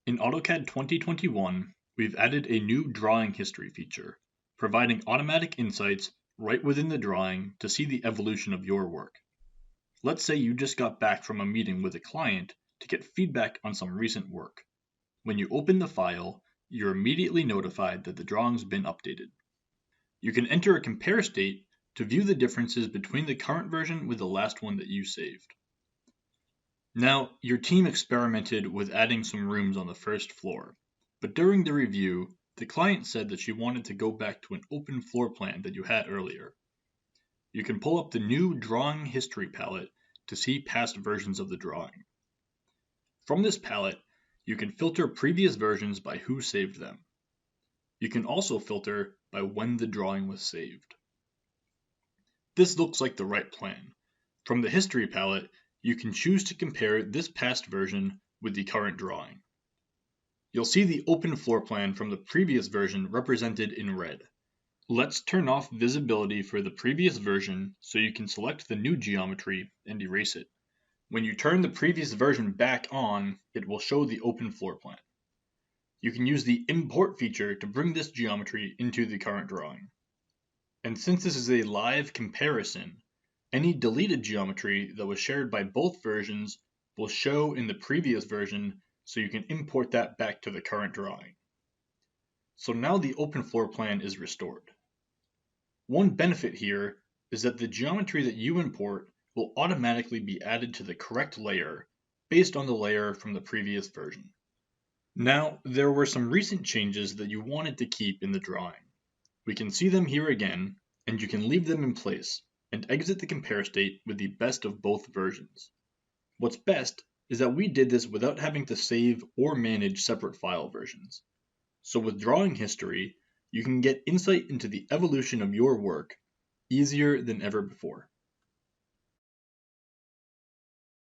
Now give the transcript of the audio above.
In AutoCAD 2021, we've added a new drawing history feature, providing automatic insights right within the drawing to see the evolution of your work. Let's say you just got back from a meeting with a client to get feedback on some recent work. When you open the file, you're immediately notified that the drawing's been updated. You can enter a compare state to view the differences between the current version with the last one that you saved. Now, your team experimented with adding some rooms on the first floor, but during the review, the client said that she wanted to go back to an open floor plan that you had earlier. You can pull up the new Drawing History palette to see past versions of the drawing. From this palette, you can filter previous versions by who saved them. You can also filter by when the drawing was saved. This looks like the right plan. From the History palette, you can choose to compare this past version with the current drawing. You'll see the open floor plan from the previous version represented in red. Let's turn off visibility for the previous version so you can select the new geometry and erase it. When you turn the previous version back on, it will show the open floor plan. You can use the import feature to bring this geometry into the current drawing. And since this is a live comparison, any deleted geometry that was shared by both versions will show in the previous version, so you can import that back to the current drawing. So now the open floor plan is restored. One benefit here is that the geometry that you import will automatically be added to the correct layer based on the layer from the previous version. Now, there were some recent changes that you wanted to keep in the drawing. We can see them here again, and you can leave them in place and exit the compare state with the best of both versions. What's best is that we did this without having to save or manage separate file versions. So with drawing history, you can get insight into the evolution of your work easier than ever before.